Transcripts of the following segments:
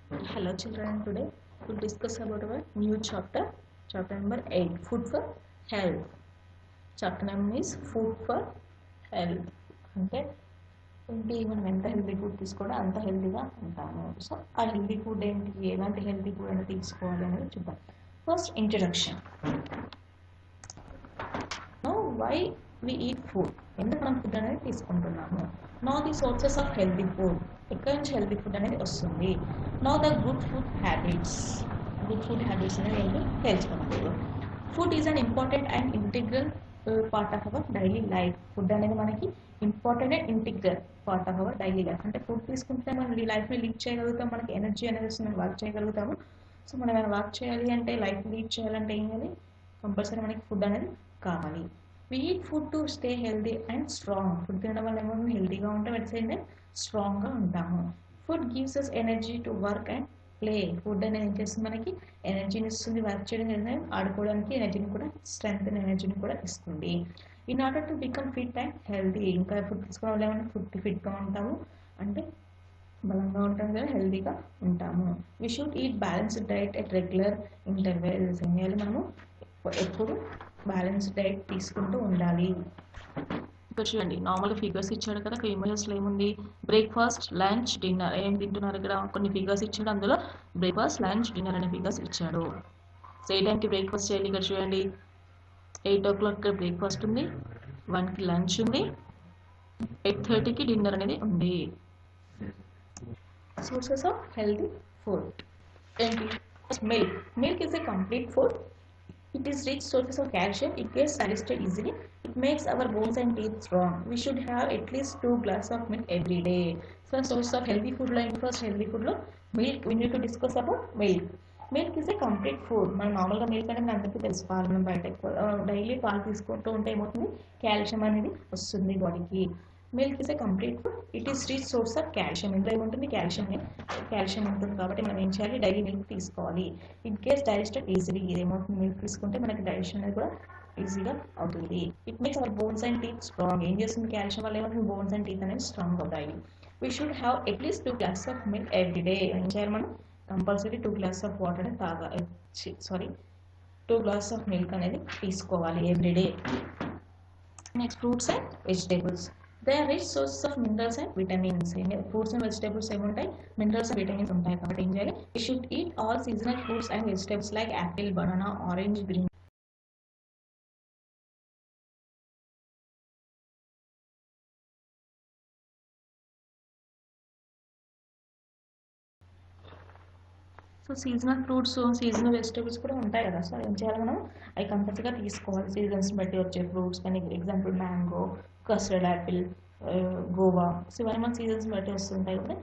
Hello children, today we'll discuss about our new chapter, chapter number 8, Food for Health. Chapter name is Food for Health. అంటే ఏంటి మనం ఎంత healthy food తీసుకోవడం అంత హెల్తీగా ఉంటాము. సో ఆ హెల్తీ ఫుడ్ ఏంటి, ఎలాంటి హెల్తీ ఫుడ్ అనేది తీసుకోవాలి అనేది చూద్దాం. First introduction. Why we eat food, ఎందుకు మనం ఫుడ్ అనేది తీసుకుంటున్నాము. Know the sources of healthy food, ఎక్కడి నుంచి హెల్తీ ఫుడ్ అనేది వస్తుంది. Know the good food habits అనేది ఏంటి తెలుసుకున్నాము. Food is an important and integral part of our daily life. Food అనేది మనకి important and integral part of our daily life. అంటే ఫుడ్ తీసుకుంటే మనం ఈ లైఫ్ని లీడ్ చేయగలుగుతాం, మనకి ఎనర్జీ అనేది వస్తుంది, వర్క్ చేయగలుగుతాము. సో మనం ఏమైనా వర్క్ చేయాలి అంటే, లైఫ్ లీడ్ చేయాలంటే ఏం చేయాలి, కంపల్సరీ మనకి ఫుడ్ అనేది కావాలి. We eat food to stay healthy and strong. Food తినడం వల్ల ఏమో హెల్తీగా ఉంటాం, అట్ సేమ్ టైం స్ట్రాంగ్గా ఉంటాము. Food gives us energy to work and play. Food అనేది ఏం చేస్తుంది, మనకి ఎనర్జీని ఇస్తుంది, వర్క్ చేయడం, ఆడుకోవడానికి ఎనర్జీని కూడా, స్ట్రెంగ్త్ ఎనర్జీని కూడా ఇస్తుంది. In order to become fit and healthy, ఇంకా ఫుడ్ తీసుకోవడం వల్ల ఏమన్నా ఫిట్గా ఉంటాము, అంటే బలంగా ఉంటాం కదా, హెల్తీగా ఉంటాము. We should eat balanced diet at regular intervals. ఏం చేయాలి, మనము ఎప్పుడు బ్యాలెన్స్ డైట్ తీసుకుంటూ ఉండాలి. ఇక్కడ చూడండి, నార్మల్గా ఫిగర్స్ ఇచ్చాడు కదా, ఇమేజెస్లో ఏముంది, బ్రేక్ఫాస్ట్, లంచ్, డిన్నర్ ఏం తింటున్నారు. ఇక్కడ కొన్ని ఫిగర్స్ ఇచ్చాడు, అందులో బ్రేక్ఫాస్ట్, లంచ్, డిన్నర్ అనే ఫిగర్స్ ఇచ్చాడు. సో ఏ టైంకి బ్రేక్ఫాస్ట్ చేయాలి, ఇక్కడ చూడండి 8 o'clock బ్రేక్ఫాస్ట్ ఉంది, 1కి లంచ్ ఉంది, 8:30కి డిన్నర్ అనేది ఉంది. సోర్సెస్ ఆఫ్ హెల్తీ ఫుడ్ ఏంటి, milk is a complete food. It is rich sources of calcium. It gets digested easily. It makes our bones and teeth strong. We should have at least 2 glasses of milk every day. So source of healthy food lo, first healthy food lo milk. We need to discuss about milk. Milk is a complete food. మనం నార్మల్గా milk అనేది అందరికీ తెలుసు, పాలు మనం బయట daily పాలు తీసుకుంటూ ఉంటే ఏమవుతుంది, కాల్షియం అనేది వస్తుంది బాడీకి. Milk is a complete food. It is rich source of calcium. ఇందులో ఏముంటుంది, కాల్షియం ఉంటుంది, కాబట్టి మనం ఏం చేయాలి, డైలీ మిల్క్ తీసుకోవాలి. It gets digested easily. ఇదేమవుతుంది, మిల్క్ తీసుకుంటే మనకి డైజెషన్ అనేది కూడా ఈజీగా అవుతుంది. It makes our bones and teeth strong. ఏం చేస్తుంది, కాల్షియం వల్ల ఏమవుతుంది, బోన్స్ అండ్ టీత్ అనేది స్ట్రాంగ్ అవుతాయి. We should have at least 2 glasses of milk every day. ఏం చేయాలి, మనం కంపల్సరీ 2 glasses ఆఫ్ వాటర్ అనేది 2 glasses ఆఫ్ మిల్క్ అనేది తీసుకోవాలి every day. Next fruits and vegetables. They are rich sources of minerals and vitamins. Fruits and vegetables ఏముంటాయి, minerals and vitamins ఉంటాయి, కాబట్టి ఏం చేయాలి, we should eat all seasonal fruits and vegetables like apple, banana, orange, green. So seasonal fruits, seasonal vegetables కూడా ఉంటాయి కదా. So ఏం చేయాలి, మనం అవి కంపల్సరీగా తీసుకోవాలి, సీజన్స్ బట్టి వచ్చే ఫ్రూట్స్. కానీ example mango, custard Apple, Goa. So ఇవన్నీ మన సీజన్స్ బట్టి వస్తుంటాయి కదా.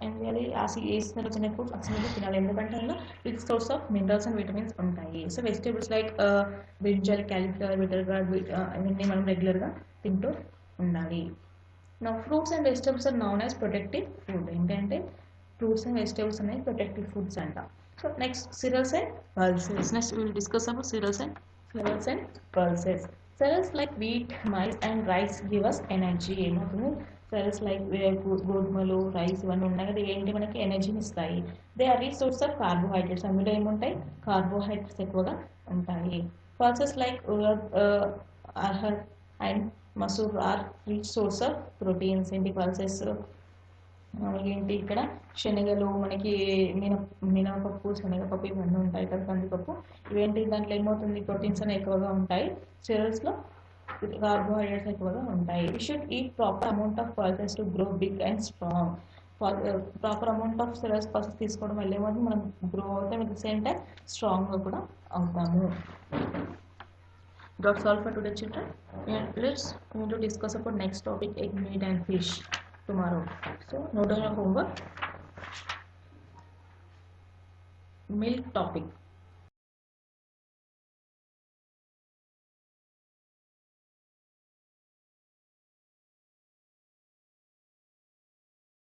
ఏం చేయాలి, ఏ సీజన్లో వచ్చిన ఫ్రూట్స్ ఆ సీజన్లో తినాలి, ఎందుకంటే అందులో rich source of minerals and vitamins ఉంటాయి. So vegetables like brinjal, cauliflower, bitter gourd, ఇవన్నీ మనం రెగ్యులర్గా తింటూ ఉండాలి. నా fruits and vegetables are known as protective food. ఏంటంటే ఫ్రూట్స్ అండ్ వెజిటేబుల్స్ అనేవి ప్రొటెక్టివ్ ఫుడ్స్ అంట. So next cereals and pulses. Next will discuss about cereals and pulses. Cereals like wheat, maize and rice give us energy. ఏమవుతుంది, cereals like గోధుమలు, rice ఇవన్నీ ఉన్నాయి కదా, ఏంటి మనకి ఎనర్జీని ఇస్తాయి. They are rich source of carbohydrates. అందులో ఏముంటాయి, కార్బోహైడ్రేట్స్ ఎక్కువగా ఉంటాయి. Pulses like arhar and masoor are rich source of proteins. ఏంటి పల్సెస్, ఏంటి ఇక్కడ శనగలు, మనకి మినపప్పు, శనగపప్పు ఇవన్నీ ఉంటాయి కదా, కందిపప్పు. ఇవేంటి, దాంట్లో ఏమవుతుంది, ప్రోటీన్స్ అనేవి ఎక్కువగా ఉంటాయి. cerealsలో కార్బోహైడ్రేట్స్ ఎక్కువగా ఉంటాయి. We should eat proper amount of pulses to grow big and strong. Proper amount of cereals pulses తీసుకోవడం వల్ల ఏమవుతుంది, మనం గ్రో అవుతాం, అట్ ద సేమ్ టైం స్ట్రాంగ్గా కూడా అవుతాము. That's all for today, children. Let's going to discuss about next topic, egg, meat and fish, tomorrow. So note down your homework. Milk topic.